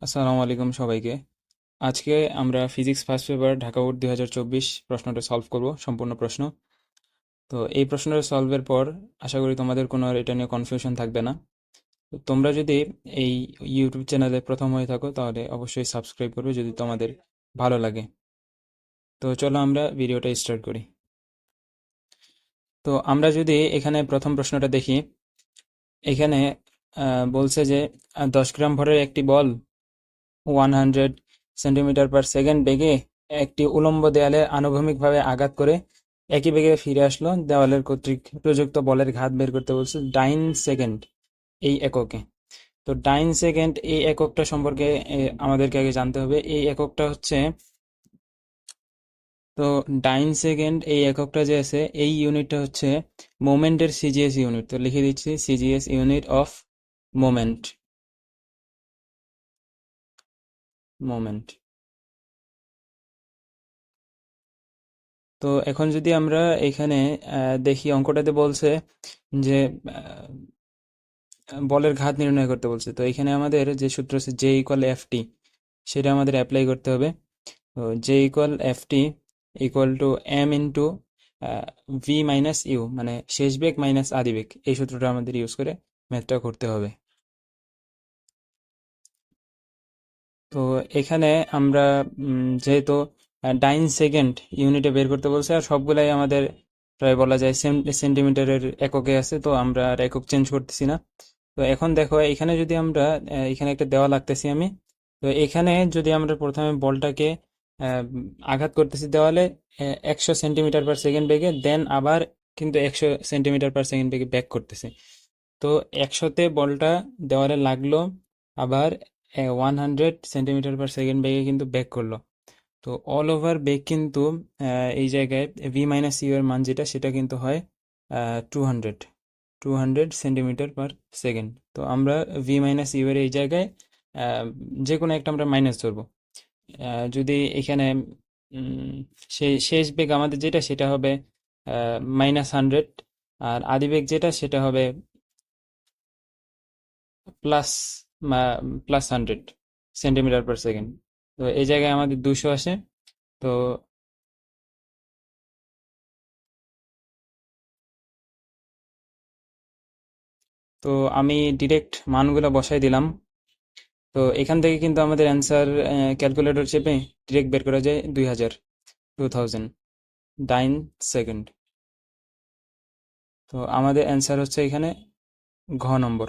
আসসালামু আলাইকুম সবাইকে। আজকে আমরা physics first paper Dhaka board 2024 প্রশ্নটা সলভ করব, সম্পূর্ণ প্রশ্ন। তো এই প্রশ্নটা সলভের পর আশা করি তোমাদের কোনো আর এটা নিয়ে কনফিউশন থাকবে না। তো তোমরা যদি এই ইউটিউব চ্যানেলে প্রথম হয়ে থাকো তাহলে অবশ্যই সাবস্ক্রাইব করবে যদি তোমাদের ভালো লাগে। তো চলো আমরা ভিডিওটা স্টার্ট করি। তো আমরা যদি এখানে প্রথম প্রশ্নটা দেখি, এখানে বলছে যে 10 গ্রাম ভরের একটি বল 100 সেন্টিমিটার/সেকেন্ড বেগে একটি উল্লম্ব দেয়ালে আনুভূমিকভাবে আঘাত করে একই বেগে ফিরে আসলো। দেওয়ালের কর্তৃক প্রযুক্ত বলের ঘাত বের করতে বলছে ডাইন সেকেন্ড এই এককে। তো ডাইন সেকেন্ড এই এককটা সম্পর্কে আমাদেরকে আগে জানতে হবে। এই এককটা হচ্ছে, তো ডাইন সেকেন্ড এই এককটা যে আছে এই ইউনিটটা হচ্ছে মোমেন্টের সিজিএস ইউনিট। তো লিখে দিচ্ছি CGS unit of moment. Moment. তো এখন যদি আমরা এখানে দেখি, অঙ্কটাতে বলছে যে বলের ঘাত নির্ণয় করতে বলছে। তো এখানে আমাদের যে সূত্র আছে জে ইকুয়াল এফ টি, সেটা আমাদের অ্যাপ্লাই করতে হবে। তো J equal F T equal to M into V minus U, মানে শেষ বেগ মাইনাস আদি বেগ। এই সূত্রটা আমাদের ইউজ করে ম্যাথটা করতে হবে। তো এখানে আমরা যেহেতু ডাইন সেকেন্ড ইউনিটে বের করতে বলছে, আর সবগুলাই আমাদের প্রায় বলা যায় সেন্টিমিটারের এককে আছে, তো আমরা আর একক চেঞ্জ করতেছি না। তো এখন দেখো এখানে যদি আমরা এখানে একটা দেওয়া লাগতেছি আমি। তো এখানে যদি আমরা প্রথমে বলটাকে আঘাত করতেছি দেওয়ালে 100 সেন্টিমিটার/সেকেন্ড বেগে, দেন আবার কিন্তু 100 সেন্টিমিটার/সেকেন্ড বেগে ব্যাক করতেছে। তো 100তে বলটা দেওয়ালে লাগলো, আবার 100 সেন্টিমিটার/সেকেন্ড বেগে কিন্তু ব্যাক করলো। তো অল ওভার বেগ কিন্তু এই জায়গায় ভি মাইনাস ইউ এর মান যেটা, সেটা কিন্তু হয় 200 200 সেন্টিমিটার/সেকেন্ড। তো আমরা ভি মাইনাস ইউ এর এই জায়গায় আহ, যে কোনো একটা আমরা মাইনাস ধরবো। যদি এখানে উম, সেই শেষ বেগ আমাদের যেটা, সেটা হবে -100, আর আদি বেগ যেটা সেটা হবে প্লাস +100 সেন্টিমিটার/সেকেন্ড। তো এই জায়গায় আমাদের 200 আসে। তো তো আমি ডিরেক্ট মানগুলো বসাই দিলাম। তো এখান থেকে কিন্তু আমাদের অ্যান্সার ক্যালকুলেটর চেপে ডিরেক্ট বের করা যায় 2000 ডাইন সেকেন্ড। তো আমাদের অ্যান্সার হচ্ছে এখানে ঘ নম্বর।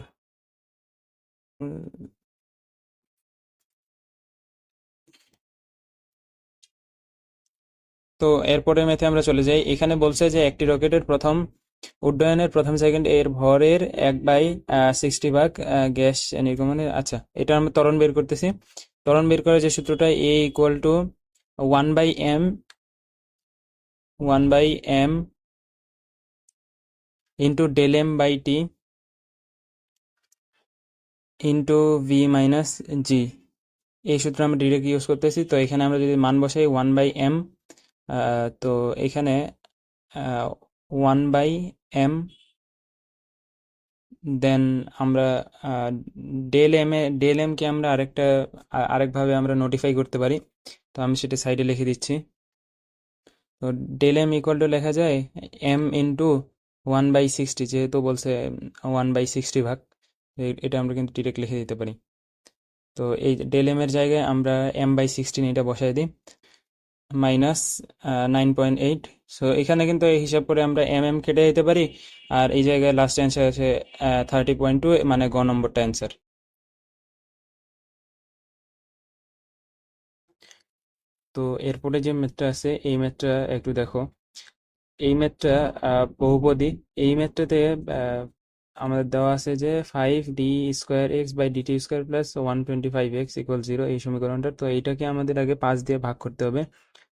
তো এরপরের ম্যাথে আমরা চলে যাই। এখানে বলছে যে একটি রকেটের প্রথম উড্ডয়নের প্রথম সেকেন্ড এর ভরের 1/60 ভাগ গ্যাস নির্গমনের। আচ্ছা, এটা আমরা ত্বরণ বের করতেছি। ত্বরণ বের করার যে সূত্রটা, A equal to 1/m 1/m into del M by T into V minus G. এই সূত্র আমরা ডিরেক্ট ইউজ করতেছি। তো এখানে আমরা যদি মান বসাই 1/m, তো এখানে 1/m, দেন আমরা ডেল এম কে আমরা আরেকভাবে আমরা নোটিফাই করতে পারি। তো আমি সেটা সাইডে লিখে দিচ্ছি। তো ডেল এম ইকুয়াল টু লেখা যায় এম ইন্টু 1/60, যেহেতু বলছে 1/60 ভাগ। এটা আমরা কিন্তু ডিরেক্ট লিখে দিতে পারি। তো এই ডেল এম এর জায়গায় আমরা m/16 এটা বসাই দিই, -9.8। সো এখানে কিন্তু এই হিসাব করে আমরা কেটে দিতে পারি। আর এই জায়গায় লাস্ট অ্যান্সার আছে 30.2, মানে গ নম্বরটা অ্যান্সার। তো এরপরে যে ম্যাথটা আছে এই ম্যাথটা একটু দেখো। এই ম্যাথটা বহুপদী। এই ম্যাথটাতে আমাদের দেওয়া আছে যে 5d² x/dt² + 125x = 0, এই সমীকরণটা। তো এইটাকে আমাদের আগে 5 দিয়ে ভাগ করতে হবে।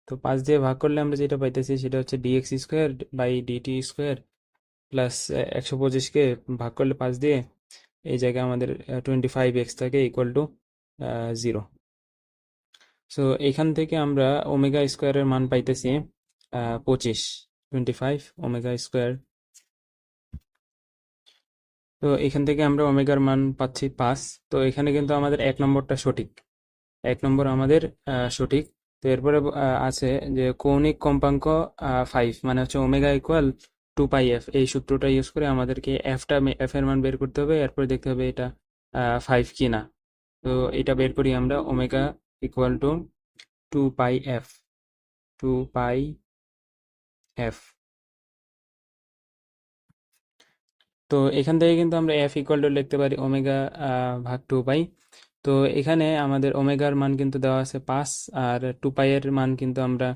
তো 5 দিয়ে ভাগ করলে আমরা যেটা পাইতেছি সেটা হচ্ছে dx² / dt² প্লাস 125কে ভাগ করলে 5 দিয়ে, এই জায়গায় আমাদের 25x থাকে ইকুয়াল টু 0। সো এখান থেকে আমরা ওমেগা স্কোয়ারের মান পাইতেছি 25, 25 ওমেগা স্কোয়ার। তো এখান থেকে আমরা ওমেগার মান পাচ্ছি 5। তো এখানে কিন্তু আমাদের 1 নম্বরটা সঠিক, 1 নম্বর আমাদের সঠিক। তো এরপরে আছে যে কৌণিক কম্পাঙ্ক 5, মানে হচ্ছে ওমেগা ইকুয়াল 2 পাই এফ। এই সূত্রটা ইউজ করে আমাদেরকে এফ এর মান বের করতে হবে, এরপর দেখতে হবে এটা 5 কি না। তো এটা বের করি আমরা, omega equal to 2 pi F, 2 pi F. তো এখান থেকে কিন্তু আমরা এফ ইকুয়াল টু লিখতে পারি ওমেগা ভাগ 2 পাই। তো এখানে আমাদের ওমেগার মান কিন্তু দেওয়া আছে 5, আর 2 পাই এর মান কিন্তু আমরা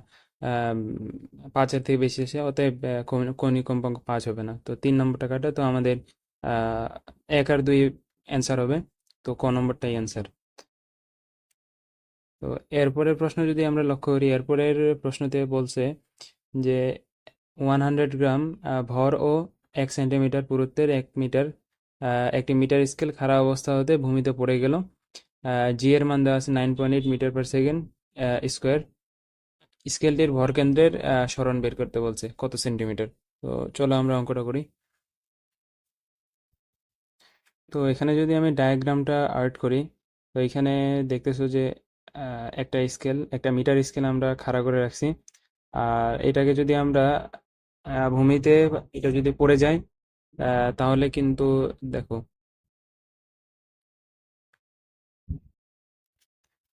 5-এর থেকে বেশি আছে, অতএব কৌণিক কম্পাঙ্ক 5 হবে না। তো 3 নম্বরটা কাটা, তো আমাদের 1 আর 2 অ্যান্সার হবে। তো ক নম্বরটাই অ্যান্সার। তো এরপরের প্রশ্ন যদি আমরা লক্ষ্য করি, এরপরের প্রশ্নতে বলছে যে 100 গ্রাম ভর ও 1 সেন্টিমিটার পুরুত্বের 1 মিটার একটি মিটার স্কেল খাড়া অবস্থা হতে ভূমিতে পড়ে গেল। জি এর মান দেওয়া আছে 9.8 মিটার পার সেকেন্ড স্কোয়ার। স্কেলটির ভর কেন্দ্রের সরণ বের করতে বলছে কত সেন্টিমিটার। তো চলো আমরা অঙ্কটা করি। তো এখানে যদি আমি ডায়াগ্রামটা আর্ট করি, তো এখানে দেখতেছো যে একটা মিটার স্কেল আমরা খাড়া করে রাখছি। আর এটাকে যদি আমরা ভূমিতে, এটা যদি পড়ে যায় তাহলে কিন্তু দেখো,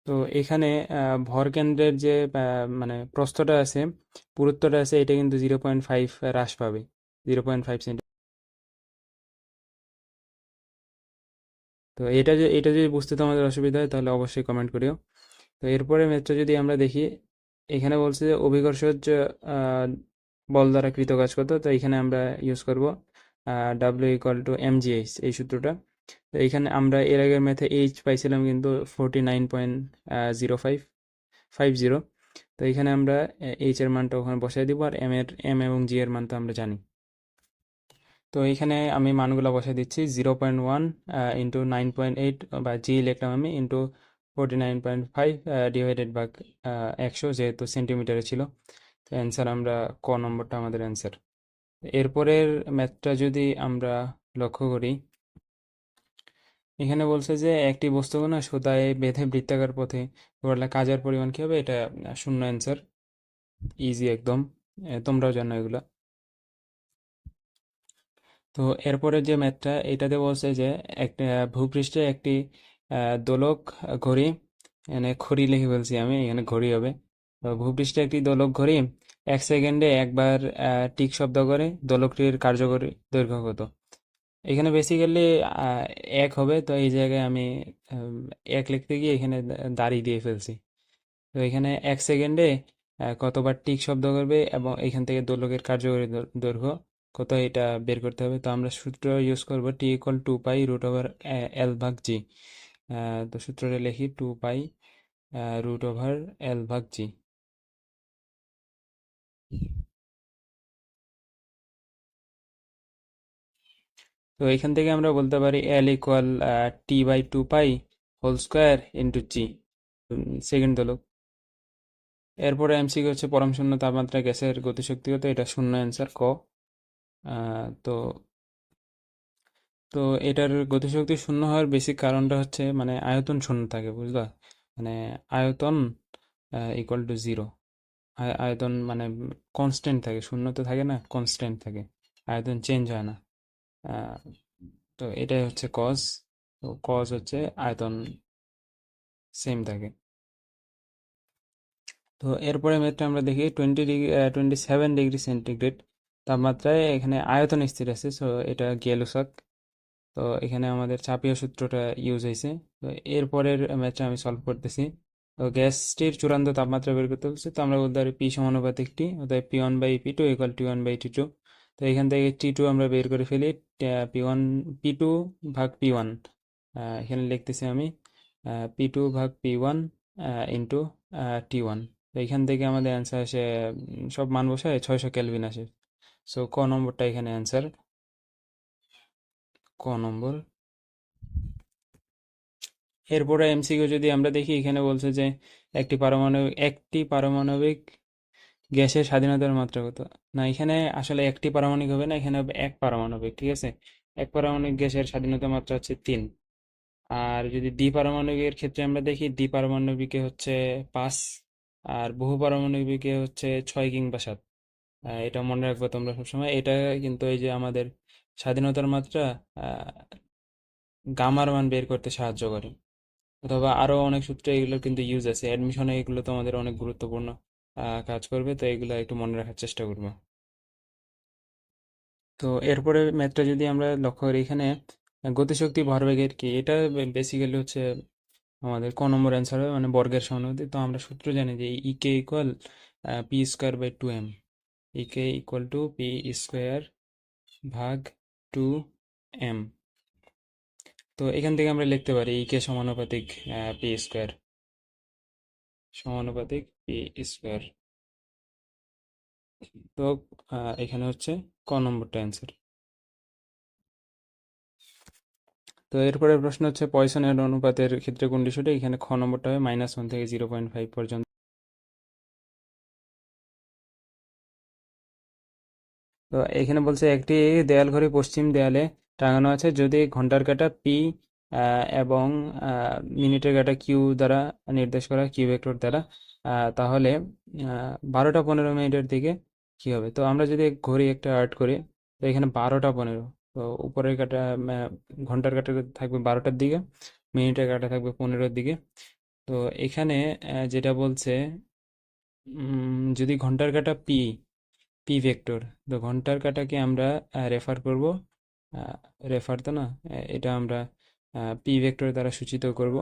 তো এখানে ভরকেন্দ্রের যে মানে প্রস্থটা আছে, পুরুত্বটা আছে, এটা কিন্তু 0.5 হ্রাস পাবে, 0.5 সেন্টিমিটার। তো এটা যদি বুঝতে তোমাদের অসুবিধা হয় তাহলে অবশ্যই কমেন্ট করিও। তো এরপরে ম্যাথটা যদি আমরা দেখি, এখানে বলছে যে অভিকর্ষজ আহ, বল দ্বারা কৃত কাজ কত। তো এখানে আমরা ইউজ করব ডাব্লিউ ইকুয়াল টু mgh, এই সূত্রটা। তো এখানে আমরা এর আগের ম্যাথে এইচ পাইছিলাম কিন্তু 49.0550। তো এখানে আমরা এইচ এর মানটা ওখানে বসাই দিব, আর এম এবং জি এর মান তো আমরা জানি। তো এখানে আমি মানগুলো বসাই দিচ্ছি, 0.1 ইন্টু 9.8, বা জি লিখলাম আমি, ইন্টু 49.5 ডিভাইডেড বাই 100, যেহেতু সেন্টিমিটারে ছিল। তো অ্যান্সার আমরা, ক নম্বরটা আমাদের অ্যান্সার। এরপরের ম্যাথটা যদি আমরা লক্ষ্য করি, এখানে বলছে যে একটি বস্তুকে না সুতায় বেঁধে বৃত্তাকার পথে ঘোরালে কাজের পরিমাণ কি হবে। এটা শূন্য অ্যান্সার, ইজি একদম, তোমরাও জানো এগুলা। তো এরপরে যে ম্যাথটা, এটাতে বলছে যে একটা ভূপৃষ্ঠে একটি দোলক ঘড়ি, এখানে ঘড়ি লিখে ফেলছি আমি, এখানে ঘড়ি হবে। তো ভূপৃষ্ঠে একটি দোলক ঘড়ি 1 সেকেন্ডে একবার টিক শব্দ করে, দোলকটির কার্যকরী দৈর্ঘ্য কত। এখানে বেসিক্যালি এক হবে, তো এই জায়গায় আমি উম, এক লিখতে গিয়ে এখানে দাঁড়িয়ে দিয়ে ফেলছি। তো এখানে 1 সেকেন্ডে কতবার টিক শব্দ করবে এবং এখান থেকে দোলকের কার্যকরী দৈর্ঘ্য কত, এটা বের করতে হবে। তো আমরা সূত্র ইউজ করব টি ইকুয়াল 2 পাই রুট ওভার এল ভাগ জি। তো সূত্রটা লিখি, 2 পাই রুট ওভার এল ভাগ জি। তো এখান থেকে আমরা বলতে পারি L equal T/2 pi whole square into G, second দোলক। এরপরে এমসিকিউ হচ্ছে পরম শূন্য তাপমাত্রা গ্যাসের গতিশক্তি কত, এটা শূন্য অ্যান্সার, ক। তো তো এটার গতিশক্তি শূন্য হওয়ার বেসিক কারণটা হচ্ছে মানে আয়তন শূন্য থাকে, বুঝলা। মানে আয়তন ইকুয়াল টু জিরো। আয়তন মানে কনস্ট্যান্ট থাকে, শূন্য তো থাকে না, কনস্ট্যান্ট থাকে, আয়তন চেঞ্জ হয় না। আহ, তো এটাই হচ্ছে কজ। তো কজ হচ্ছে আয়তন সেম থাকে। তো এরপরে ম্যাথটা আমরা দেখি, 27 ডিগ্রি সেন্টিগ্রেড তাপমাত্রায় এখানে আয়তন স্থির আছে, সো এটা গেলুসাক। তো এখানে আমাদের চাপীয় সূত্রটা ইউজ হয়েছে। তো এরপরের ম্যাথটা আমি সলভ করতেছি। তো গ্যাসটির চূড়ান্ত তাপমাত্রা বের করতে বলছে, তো আমরা বলতে পারি পি সমানুপাতিক টি, অর্থাৎ P1/P2 ইকুয়াল T1/T2। তো এখান থেকে T2 আমরা বের করে ফেলি, P2 ভাগ P1, এখানে লিখতেছি আমি P2 ভাগ P1 ইন্টু T1। তো এখান থেকে আমাদের অ্যান্সার আসে, সব মান বসায় 600 কেলভিন আসে। সো ক নম্বরটা এখানে অ্যান্সার, ক নম্বর। এরপরে এমসিকিউ যদি আমরা দেখি, এখানে বলছে যে একটি পারমাণবিক গ্যাসের স্বাধীনতার মাত্রা কত। না, এখানে আসলে একটি পারমাণবিক হবে না, এখানে হবে এক পারমাণবিক, ঠিক আছে। এক পারমাণবিক গ্যাসের স্বাধীনতা মাত্রা হচ্ছে 3। আর যদি দ্বিপারমাণবিকের ক্ষেত্রে আমরা দেখি, দ্বিপারমাণবিকে হচ্ছে 5, আর বহু পারমাণবিকে হচ্ছে 6 কিংবা 7। এটা মনে রাখবো তোমরা সবসময়। এটা কিন্তু এই যে আমাদের স্বাধীনতার মাত্রা আহ, গামার মান বের করতে সাহায্য করে। অথবা আরো অনেক সূত্রে এগুলোর কিন্তু ইউজ আছে, অ্যাডমিশনে এগুলো তোমাদের অনেক গুরুত্বপূর্ণ কাজ করবে, তো এগুলো একটু মনে রাখার চেষ্টা করবো। তো এরপরে ম্যাথটা যদি আমরা লক্ষ্য করি, এখানে গতিশক্তি ভরবেগের কি, এটা বেসিক্যালি হচ্ছে আমাদের ক নম্বর অ্যান্সার হবে, মানে বর্গের সমানুপাতিক। তো আমরা সূত্র জানি যে E K equal P square by 2m। E K equal to P square ভাগ 2m। তো এখান থেকে আমরা লিখতে পারি ইকে সমানুপাতিক পি স্কোয়ার, সমানুপাতিক পি স্কোয়ার। তো এখানে হচ্ছে ক নম্বরটা অ্যান্সার। তো এরপরে প্রশ্ন হচ্ছে পয়সনের অনুপাতের ক্ষেত্রে কোনটি সঠিক। এখানে খ নম্বরটা হবে -1 থেকে 0.5 পর্যন্ত। তো এখানে বলছে একটি দেয়াল ঘড়ি পশ্চিম দেয়ালে টাঙানো আছে, যদি ঘন্টার কাঁটা পি এবং মিনিটের কাঁটা কিউ দ্বারা নির্দেশ করা, কিউ ভেক্টর দ্বারা, তাহলে 12টা 15 মিনিটের দিকে কি হবে। তো আমরা যদি ঘড়ি একটা আর্ট করি, তো এখানে 12টা 15, তো উপরের কাঁটা ঘন্টার কাঁটা থাকবে 12টার দিকে, মিনিটের কাঁটা থাকবে 15-এর দিকে। তো এখানে যেটা বলছে, যদি ঘন্টার কাঁটা পি, পি ভেক্টর, তো ঘন্টার কাঁটাকে আমরা রেফার করব, রেফার তো না, এটা আমরা পি ভেক্টর দ্বারা সূচিত করব।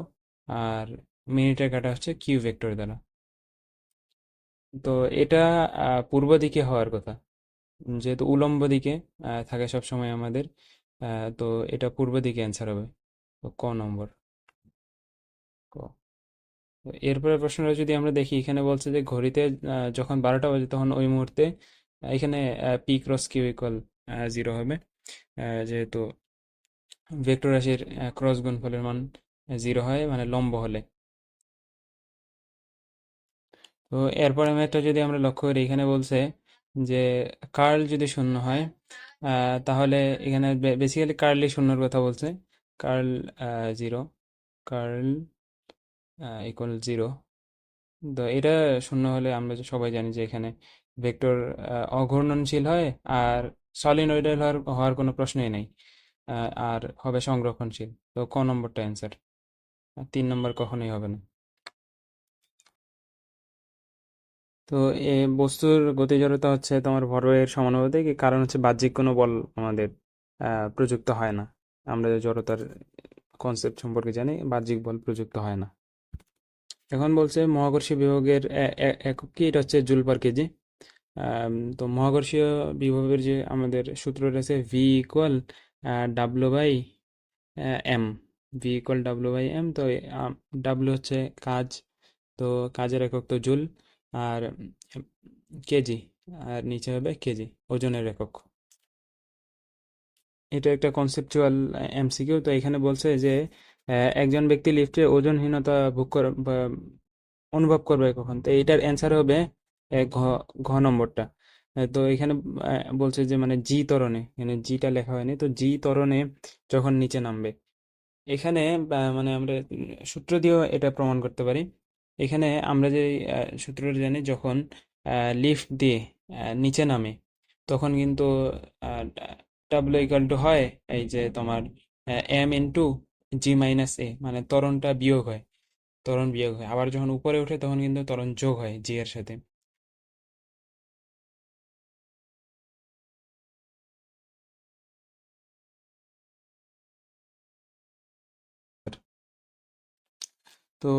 আর মিনিটের কাঁটা হচ্ছে কিউ ভেক্টর দ্বারা। তো এটা পূর্ব দিকে হওয়ার কথা, যেহেতু উলম্ব দিকে থাকে সবসময় আমাদের, তো এটা পূর্ব দিকে অ্যান্সার হবে। তো ক নম্বর, ক। তো এরপরে প্রশ্নটা যদি আমরা দেখি, এখানে বলছে যে ঘড়িতে যখন 12টা বাজে তখন ওই মুহূর্তে এখানে পি ক্রস কিউ ইকুয়াল 0 হবে, যেহেতু ভেক্টর রাশির ক্রস গুণফলের মান 0 হয়, মানে লম্ব হলে। তো এরপরে ম্যাথটা যদি আমরা লক্ষ্য করি, এখানে বলছে যে কার্ল যদি শূন্য হয়, তাহলে এখানে বেসিক্যালি কার্লই শূন্যর কথা বলছে। Curl 0, curl equal 0। তো এটা শূন্য হলে আমরা যে সবাই জানি যে এখানে ভেক্টর অঘূর্ণনশীল হয়, আর সলিনয়েডাল হওয়ার হওয়ার কোনো প্রশ্নই নেই, আর হবে সংরক্ষণশীল। তো ক নম্বরটা অ্যান্সার, 3 নম্বর কখনোই হবে না। তো এ বস্তুর গতি জড়তা হচ্ছে তোমার ভরবেগের সমানুপাতিক, কারণ হচ্ছে বাহ্যিক কোনো বল আমাদের প্রযুক্ত হয় না। আমরা যে জড়তার কনসেপ্ট সম্পর্কে জানি, বাহ্যিক বল প্রযুক্ত হয় না। এখন বলছে মহাকর্ষীয় বিভবের একক কি, এটা হচ্ছে জুল পার কেজি। তো মহাকর্ষীয় বিভবের যে আমাদের সূত্র রয়েছে, V equal W/m। V equal W/m। তো ডাব্লিউ হচ্ছে কাজ, তো কাজের একক তো জুল, আর কেজি, আর নিচে হবে কেজি, ওজনের একক। এটা একটা কনসেপচুয়াল এমসিকিউ। তো এখানে বলছে যে একজন ব্যক্তি লিফটে ওজনহীনতা ভোগ করে বা অনুভব করবে কখন। তো এটার অ্যান্সার হবে ঘ ঘ নম্বরটা। তো এখানে বলছে যে মানে জি ত্বরণে, এখানে জিটা লেখা হয়নি, তো জি ত্বরণে যখন নিচে নামবে। এখানে মানে আমরা সূত্র দিয়েও এটা প্রমাণ করতে পারি। এখানে আমরা যে সূত্রটা জানি, যখন লিফট দিয়ে নিচে নামে, তখন কিন্তু ডাব্লিউ ইকাল টু হয় এই যে তোমার m × g - a, মানে ত্বরণটা বিয়োগ হয়, ত্বরণ বিয়োগ হয়। আবার যখন উপরে ওঠে তখন কিন্তু ত্বরণ যোগ হয় জি এর সাথে। তো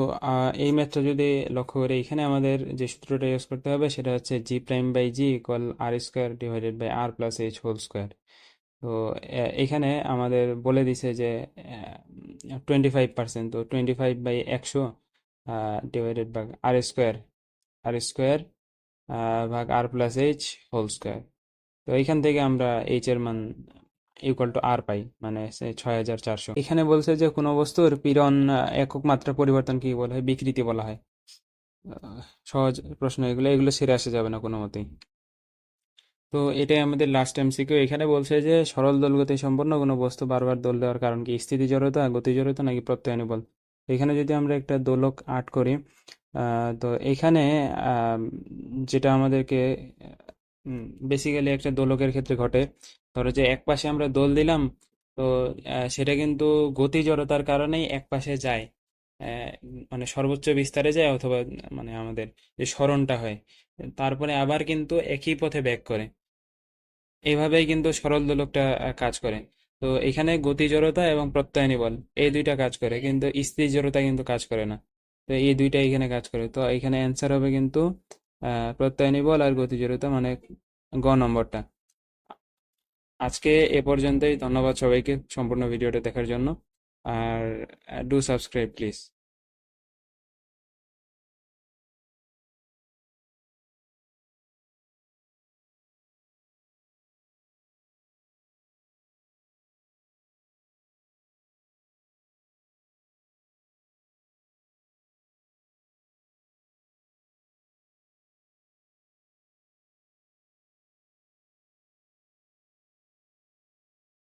এই ম্যাথটা যদি লক্ষ্য করি, এখানে আমাদের যে সূত্রটা ইউজ করতে হবে সেটা হচ্ছে g'/g equal r² divided by r plus h whole square. তো এখানে আমাদের বলে দিছে যে 25%, তো 25/100 ডিভাইডেড বাই আর স্কোয়ার ভাগ r plus h whole square. তো এইখান থেকে আমরা এইচ এর মান ইকুয়াল টু আর পাই, মানে 6400। এখানে বলছে যে কোনো বস্তুর পীড়ন একক মাত্রা পরিবর্তন কি বলা হয়, বিকৃতি বলা হয়। আহ, সহজ প্রশ্ন এগুলো, এগুলো সেরে আসা যাবে না কোনো মতেই। তো এটাই আমাদের লাস্ট এমসিকিউ। এখানে বলছে যে সরল দোল গতি সম্পন্ন কোনো বস্তু বারবার দোল দেওয়ার কারণ কি, স্থিতি জড়তা, গতি জড়তা নাকি প্রত্যায়নী বল। এখানে যদি আমরা একটা দোলক আর্ট করি, তো এখানে আম, যেটা আমাদেরকে বেসিক্যালি একটা দোলকের ক্ষেত্রে ঘটে, ধরো যে এক পাশে আমরা দোল দিলাম, তো সেটা কিন্তু গতি জড়তার কারণেই এক পাশে যায়, মানে সর্বোচ্চ বিস্তারে যায়, অথবা মানে আমাদের যে সরণটা হয়, তারপরে আবার কিন্তু একই পথে ব্যাক করে। এইভাবেই কিন্তু সরল দোলকটা কাজ করে। তো এখানে গতি জড়তা এবং প্রত্যায়নী বল এই দুইটা কাজ করে, কিন্তু স্থির জড়তা কিন্তু কাজ করে না। তো এই দুইটা এখানে কাজ করে, তো এখানে অ্যান্সার হবে কিন্তু প্রত্যায়নী বল আর গতি জড়তা, মানে গ নম্বরটা। আজকে এ পর্যন্তই, ধন্যবাদ সবাইকে সম্পূর্ণ ভিডিওটা দেখার জন্য। আর ডু সাবস্ক্রাইব প্লিজ।